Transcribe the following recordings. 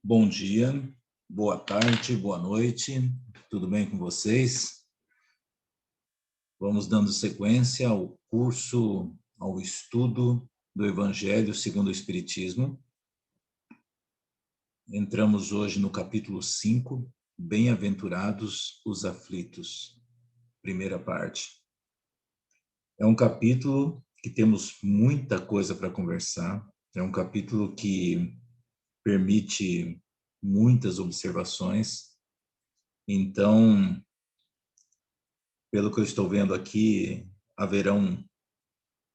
Bom dia, boa tarde, boa noite, tudo bem com vocês? Vamos dando sequência ao curso, ao estudo do Evangelho segundo o Espiritismo. Entramos hoje no capítulo 5, Bem-aventurados os aflitos, primeira parte. É um capítulo que temos muita coisa para conversar, é um capítulo que permite muitas observações. Então, pelo que eu estou vendo aqui, haverão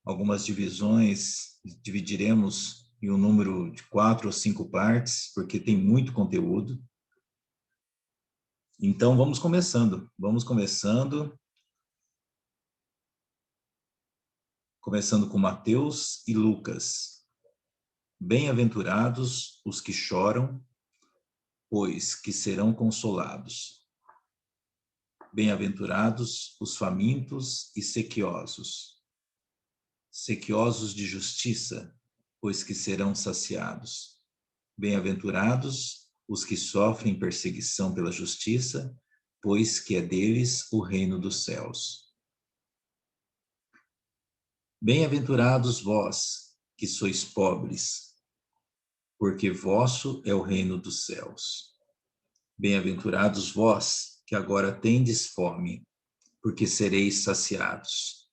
algumas divisões, dividiremos em um número de 4 ou 5 partes, porque tem muito conteúdo. Então, vamos começando com Mateus e Lucas. Bem-aventurados os que choram, pois que serão consolados. Bem-aventurados os famintos e sequiosos de justiça, pois que serão saciados. Bem-aventurados os que sofrem perseguição pela justiça, pois que é deles o reino dos céus. Bem-aventurados vós, que sois pobres, porque vosso é o reino dos céus. Bem-aventurados vós, que agora tendes fome, porque sereis saciados.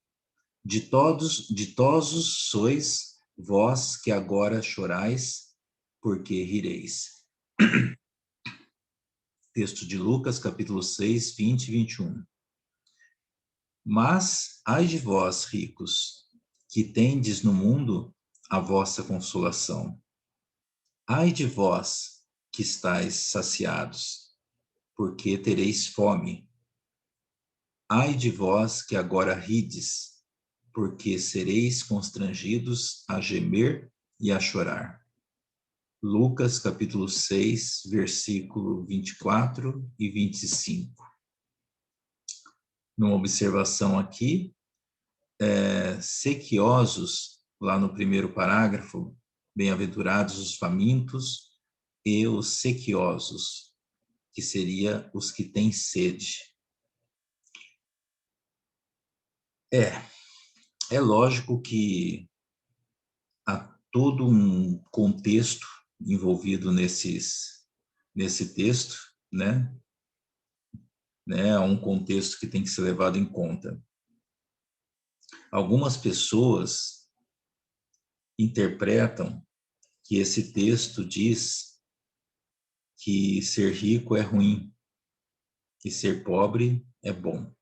Ditosos sois vós que agora chorais, porque rireis. Texto de Lucas, capítulo 6, 20 e 21. Mas, ai de vós, ricos, que tendes no mundo a vossa consolação. Ai de vós, que estáis saciados, porque tereis fome. Ai de vós, que agora rides, porque sereis constrangidos a gemer e a chorar. Lucas, capítulo 6, versículo 24 e 25. Numa observação aqui, sequiosos, lá no primeiro parágrafo, bem-aventurados os famintos e os sequiosos, que seria os que têm sede. É lógico que há todo um contexto envolvido nesse texto, né? Há um contexto que tem que ser levado em conta. Algumas pessoas interpretam que esse texto diz que ser rico é ruim, que ser pobre é bom.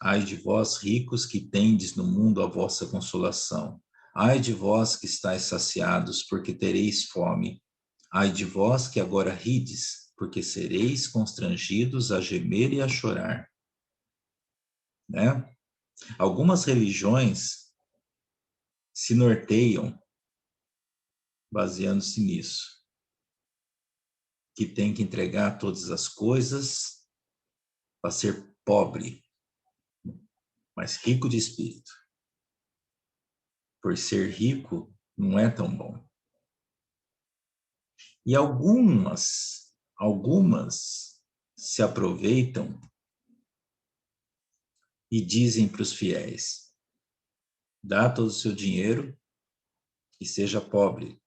Ai de vós, ricos, que tendes no mundo a vossa consolação. Ai de vós que estáis saciados, porque tereis fome. Ai de vós que agora rides, porque sereis constrangidos a gemer e a chorar. Né? Algumas religiões se norteiam baseando-se nisso, que tem que entregar todas as coisas para ser pobre, mas rico de espírito. Por ser rico, não é tão bom. E algumas se aproveitam e dizem para os fiéis: dá todo o seu dinheiro e seja pobre,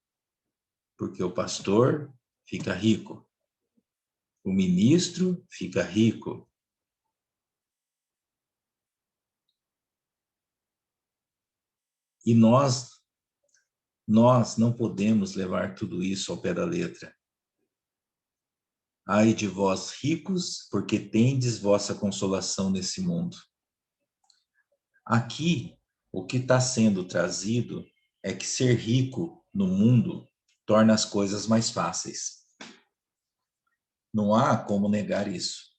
porque o pastor fica rico, o ministro fica rico. E nós não podemos levar tudo isso ao pé da letra. Ai de vós ricos, porque tendes vossa consolação nesse mundo. Aqui, o que está sendo trazido é que ser rico no mundo torna as coisas mais fáceis. Não há como negar isso.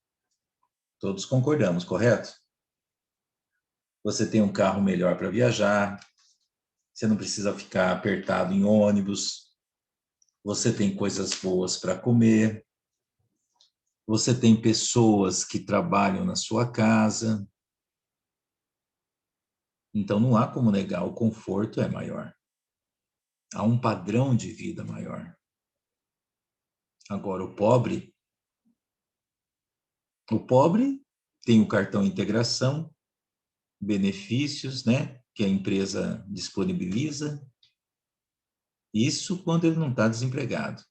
Todos concordamos, correto? Você tem um carro melhor para viajar, você não precisa ficar apertado em ônibus, você tem coisas boas para comer, você tem pessoas que trabalham na sua casa. Então, não há como negar, o conforto é maior. Há um padrão de vida maior. Agora, o pobre tem o cartão integração, benefícios, né, que a empresa disponibiliza. Isso quando ele não está desempregado.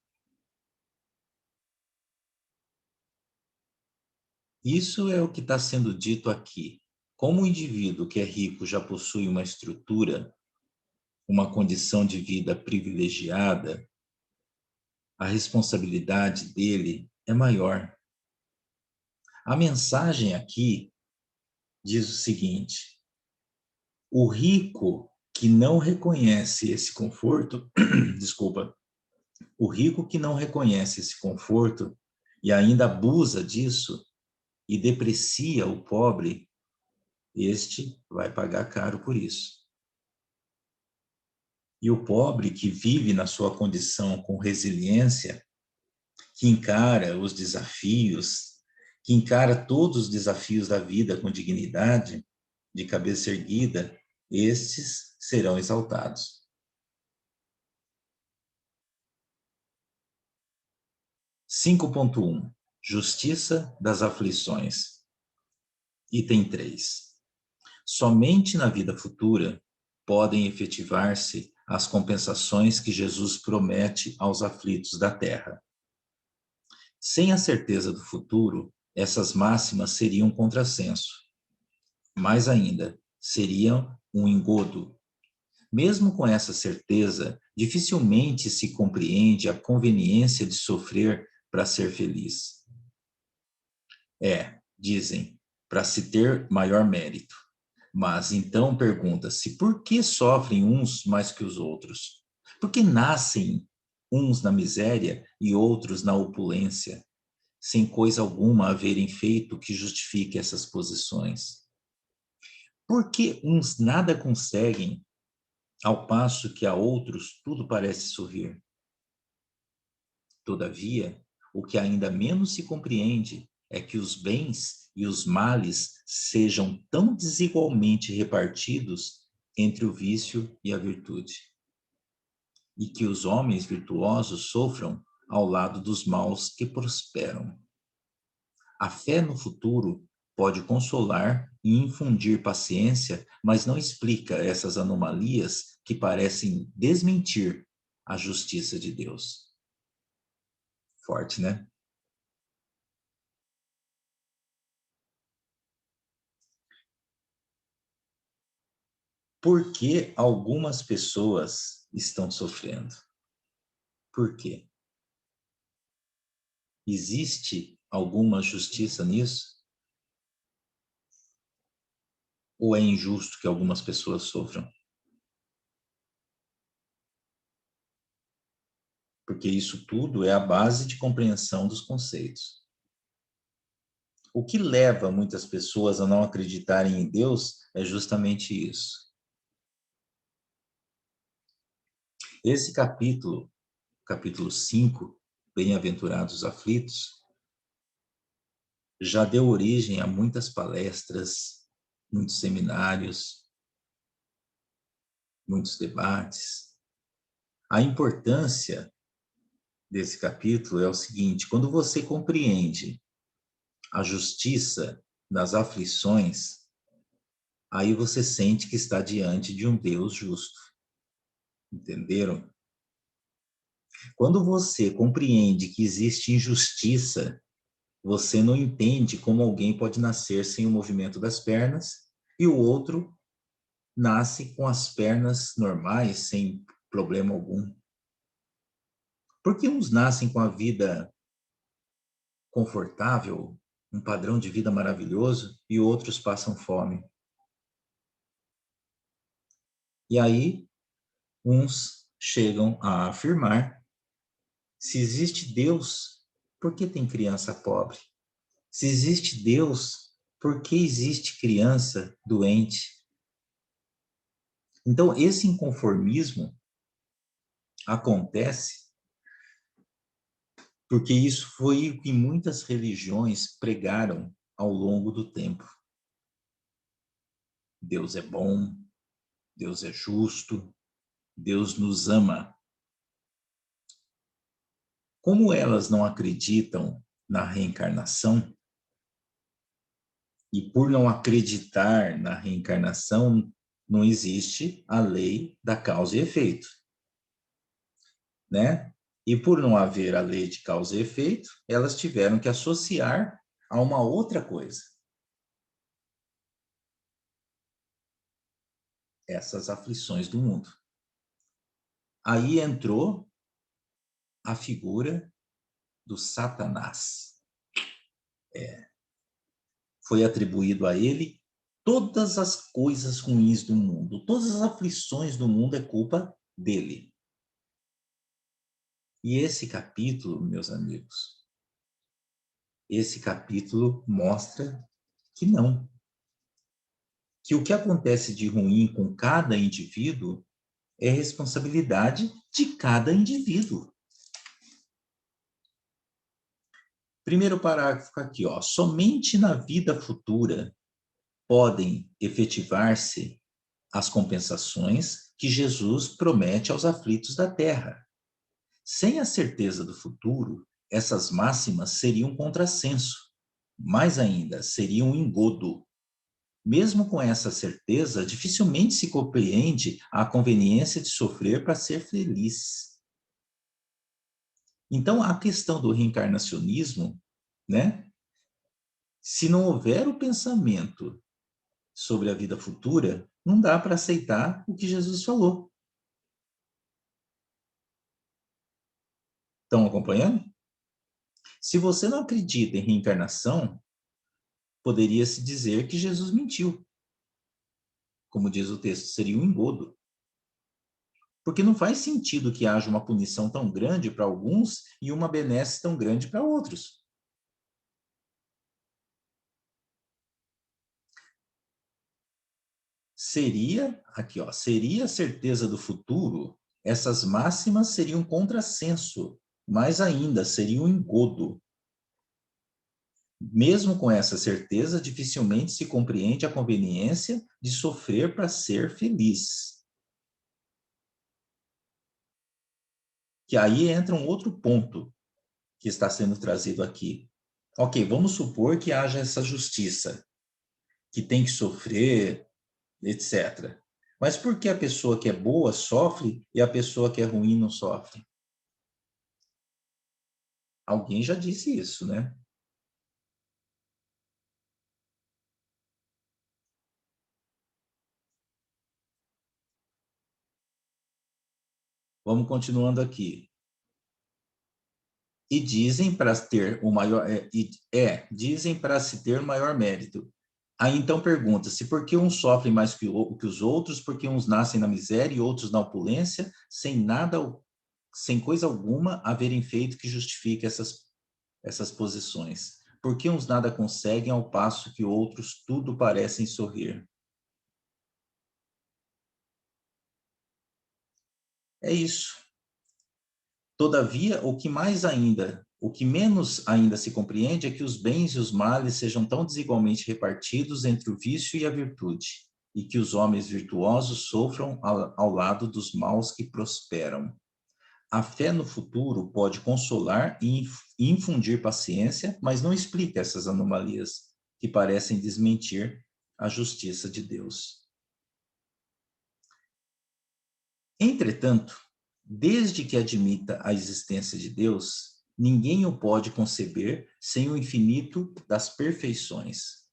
Isso é o que está sendo dito aqui. Como o indivíduo que é rico já possui uma estrutura, uma condição de vida privilegiada, a responsabilidade dele é maior. A mensagem aqui diz o seguinte: o rico que não reconhece esse conforto, desculpa, o rico que não reconhece esse conforto e ainda abusa disso e deprecia o pobre, este vai pagar caro por isso. E o pobre que vive na sua condição com resiliência, que encara os desafios, que encara todos os desafios da vida com dignidade, de cabeça erguida, estes serão exaltados. 5.1 Justiça das aflições. Item 3. Somente na vida futura podem efetivar-se as compensações que Jesus promete aos aflitos da terra. Sem a certeza do futuro, essas máximas seriam um contrassenso. Mais ainda, seriam um engodo. Mesmo com essa certeza, dificilmente se compreende a conveniência de sofrer para ser feliz. Dizem, para se ter maior mérito. Mas então pergunta-se, por que sofrem uns mais que os outros? Por que nascem uns na miséria e outros na opulência, sem coisa alguma haverem feito que justifique essas posições? Por que uns nada conseguem, ao passo que a outros tudo parece sorrir? Todavia, o que ainda menos se compreende é que os bens e os males sejam tão desigualmente repartidos entre o vício e a virtude, e que os homens virtuosos sofram ao lado dos maus que prosperam. A fé no futuro pode consolar e infundir paciência, mas não explica essas anomalias que parecem desmentir a justiça de Deus. Forte, né? Por que algumas pessoas estão sofrendo? Por quê? Existe alguma justiça nisso? Ou é injusto que algumas pessoas sofram? Porque isso tudo é a base de compreensão dos conceitos. O que leva muitas pessoas a não acreditarem em Deus é justamente isso. Esse capítulo 5, Bem-aventurados aflitos, já deu origem a muitas palestras, muitos seminários, muitos debates. A importância desse capítulo é o seguinte: quando você compreende a justiça das aflições, aí você sente que está diante de um Deus justo. Entenderam? Quando você compreende que existe injustiça, você não entende como alguém pode nascer sem o movimento das pernas e o outro nasce com as pernas normais, sem problema algum. Por que uns nascem com a vida confortável, um padrão de vida maravilhoso, e outros passam fome? E aí, uns chegam a afirmar: se existe Deus, por que tem criança pobre? Se existe Deus, por que existe criança doente? Então, esse inconformismo acontece porque isso foi o que muitas religiões pregaram ao longo do tempo. Deus é bom, Deus é justo, Deus nos ama. Como elas não acreditam na reencarnação, e por não acreditar na reencarnação, não existe a lei da causa e efeito, né? E por não haver a lei de causa e efeito, elas tiveram que associar a uma outra coisa. Essas aflições do mundo. Aí entrou a figura do Satanás. Foi atribuído a ele todas as coisas ruins do mundo, todas as aflições do mundo é culpa dele. E esse capítulo, meus amigos, esse capítulo mostra que não. Que o que acontece de ruim com cada indivíduo é responsabilidade de cada indivíduo. Primeiro parágrafo aqui, ó. Somente na vida futura podem efetivar-se as compensações que Jesus promete aos aflitos da terra. Sem a certeza do futuro, essas máximas seriam um contrassenso. Mais ainda, seriam um engodo. Mesmo com essa certeza, dificilmente se compreende a conveniência de sofrer para ser feliz. Então, a questão do reencarnacionismo, né? Se não houver o pensamento sobre a vida futura, não dá para aceitar o que Jesus falou. Estão acompanhando? Se você não acredita em reencarnação, poderia-se dizer que Jesus mentiu. Como diz o texto, seria um engodo. Porque não faz sentido que haja uma punição tão grande para alguns e uma benesse tão grande para outros. Seria, aqui ó, seria a certeza do futuro, essas máximas seriam um contrassenso, mais ainda, seria um engodo. Mesmo com essa certeza, dificilmente se compreende a conveniência de sofrer para ser feliz. Que aí entra um outro ponto que está sendo trazido aqui. Ok, vamos supor que haja essa justiça, que tem que sofrer, etc. Mas por que a pessoa que é boa sofre e a pessoa que é ruim não sofre? Alguém já disse isso, né? Vamos continuando aqui. E dizem para ter o maior dizem para se ter o maior mérito. Aí então pergunta-se por que uns sofrem mais que os outros, porque uns nascem na miséria e outros na opulência, sem nada, sem coisa alguma haverem feito que justifique essas posições. Por que uns nada conseguem ao passo que outros tudo parecem sorrir? É isso. Todavia, o que menos ainda se compreende é que os bens e os males sejam tão desigualmente repartidos entre o vício e a virtude, e que os homens virtuosos sofram ao lado dos maus que prosperam. A fé no futuro pode consolar e infundir paciência, mas não explica essas anomalias que parecem desmentir a justiça de Deus. Entretanto, desde que admita a existência de Deus, ninguém o pode conceber sem o infinito das perfeições.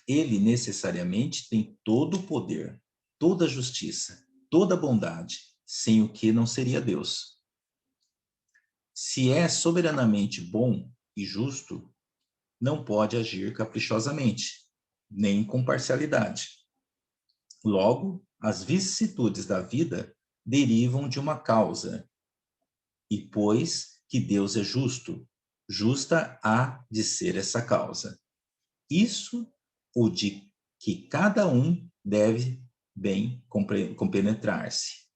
Ele necessariamente tem todo o poder, toda a justiça, toda a bondade, sem o que não seria Deus. Se é soberanamente bom e justo, não pode agir caprichosamente, nem com parcialidade. Logo, as vicissitudes da vida derivam de uma causa, e pois que Deus é justo, justa há de ser essa causa. Isso o de que cada um deve bem compenetrar-se.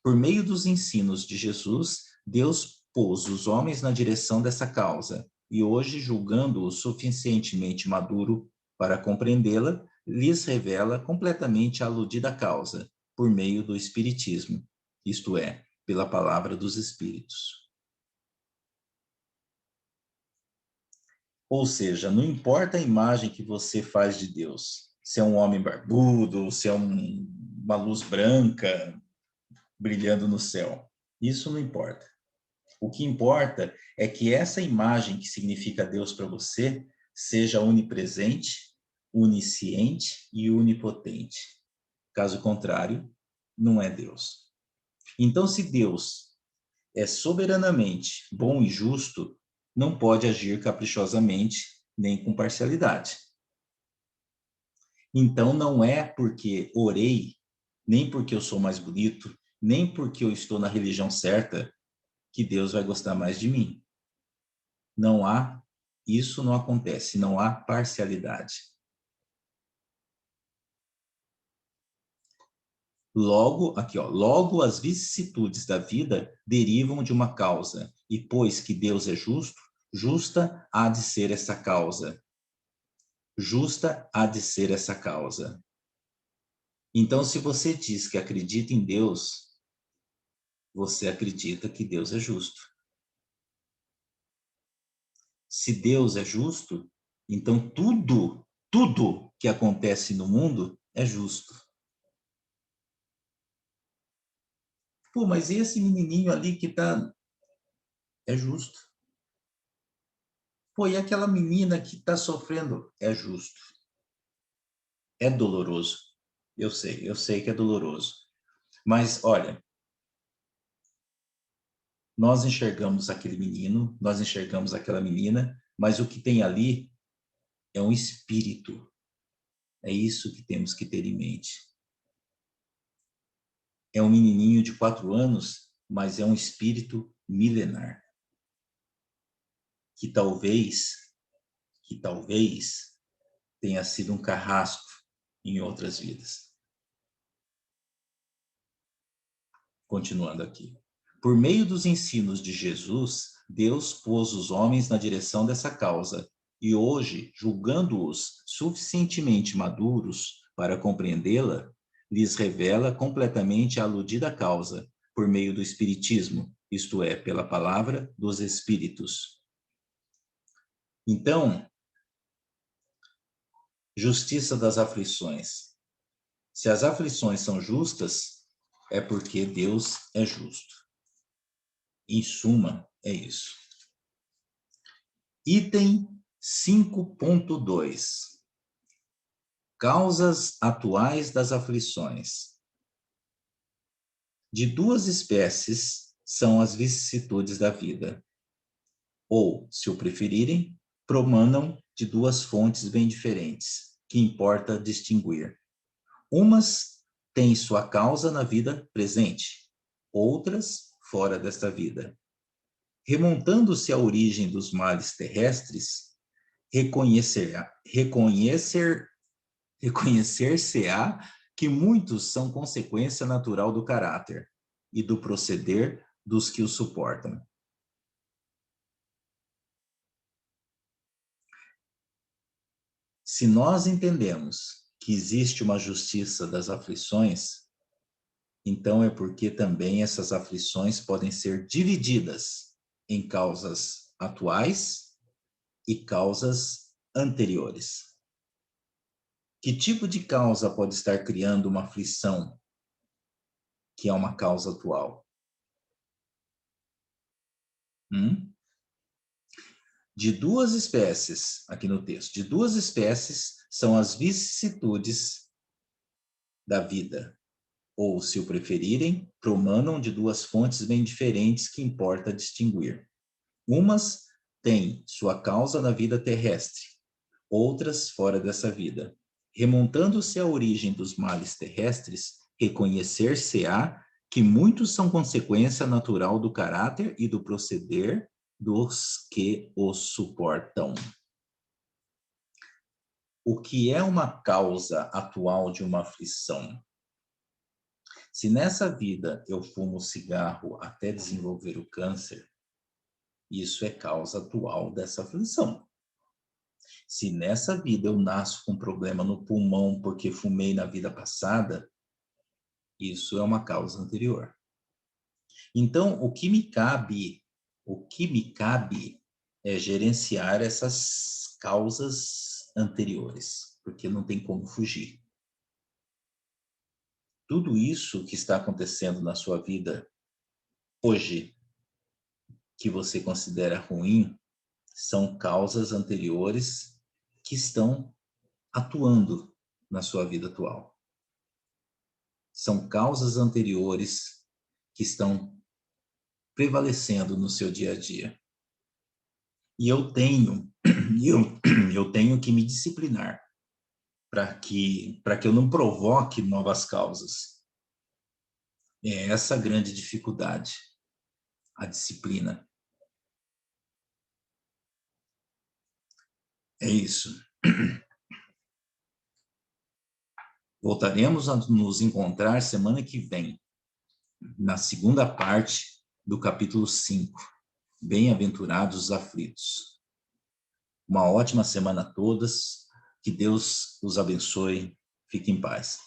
Por meio dos ensinos de Jesus, Deus pôs os homens na direção dessa causa, e hoje, julgando-o suficientemente maduro para compreendê-la, lhes revela completamente a aludida causa, por meio do Espiritismo. isto é, pela palavra dos Espíritos. Ou seja, não importa a imagem que você faz de Deus, se é um homem barbudo, se é uma luz branca brilhando no céu, isso não importa. O que importa é que essa imagem que significa Deus para você seja onipresente, onisciente e onipotente. Caso contrário, não é Deus. Então, se Deus é soberanamente bom e justo, não pode agir caprichosamente nem com parcialidade. Então, não é porque orei, nem porque eu sou mais bonito, nem porque eu estou na religião certa, que Deus vai gostar mais de mim. Não há, isso não acontece, não há parcialidade. Logo, aqui, ó, logo as vicissitudes da vida derivam de uma causa, e pois que Deus é justo, justa há de ser essa causa. Justa há de ser essa causa. Então, se você diz que acredita em Deus, você acredita que Deus é justo. Se Deus é justo, então tudo que acontece no mundo é justo. Pô, mas esse menininho ali que tá... É justo. Pô, e aquela menina que tá sofrendo? É justo. É doloroso. Eu sei que é doloroso. Mas, olha, nós enxergamos aquele menino, nós enxergamos aquela menina, mas o que tem ali é um espírito. É isso que temos que ter em mente. É um menininho de 4 anos, mas é um espírito milenar. Que talvez tenha sido um carrasco em outras vidas. Continuando aqui. Por meio dos ensinos de Jesus, Deus pôs os homens na direção dessa causa, e hoje, julgando-os suficientemente maduros para compreendê-la, lhes revela completamente a aludida causa, por meio do Espiritismo, isto é, pela palavra dos Espíritos. Então, justiça das aflições. Se as aflições são justas, é porque Deus é justo. Em suma, é isso. Item 5.2. Causas atuais das aflições. De duas espécies são as vicissitudes da vida. Ou, se o preferirem, promanam de duas fontes bem diferentes, que importa distinguir. Umas têm sua causa na vida presente, outras fora desta vida. Remontando-se à origem dos males terrestres, reconhecer-se-á que muitos são consequência natural do caráter e do proceder dos que o suportam. Se nós entendemos que existe uma justiça das aflições, então é porque também essas aflições podem ser divididas em causas atuais e causas anteriores. Que tipo de causa pode estar criando uma aflição que é uma causa atual? De duas espécies, aqui no texto, de duas espécies são as vicissitudes da vida, ou, se o preferirem, promanam de duas fontes bem diferentes que importa distinguir. Umas têm sua causa na vida terrestre, outras fora dessa vida. Remontando-se à origem dos males terrestres, reconhecer-se-á que muitos são consequência natural do caráter e do proceder dos que os suportam. O que é uma causa atual de uma aflição? Se nessa vida eu fumo cigarro até desenvolver o câncer, isso é causa atual dessa aflição. Se nessa vida eu nasço com problema no pulmão porque fumei na vida passada, isso é uma causa anterior. Então, o que me cabe é gerenciar essas causas anteriores, porque não tem como fugir. Tudo isso que está acontecendo na sua vida hoje, que você considera ruim, são causas anteriores que estão atuando na sua vida atual. São causas anteriores que estão prevalecendo no seu dia a dia. E eu tenho, eu tenho que me disciplinar para que eu não provoque novas causas. É essa a grande dificuldade, a disciplina. É isso. Voltaremos a nos encontrar semana que vem, na segunda parte do capítulo 5. Bem-aventurados os aflitos. Uma ótima semana a todas. Que Deus os abençoe. Fique em paz.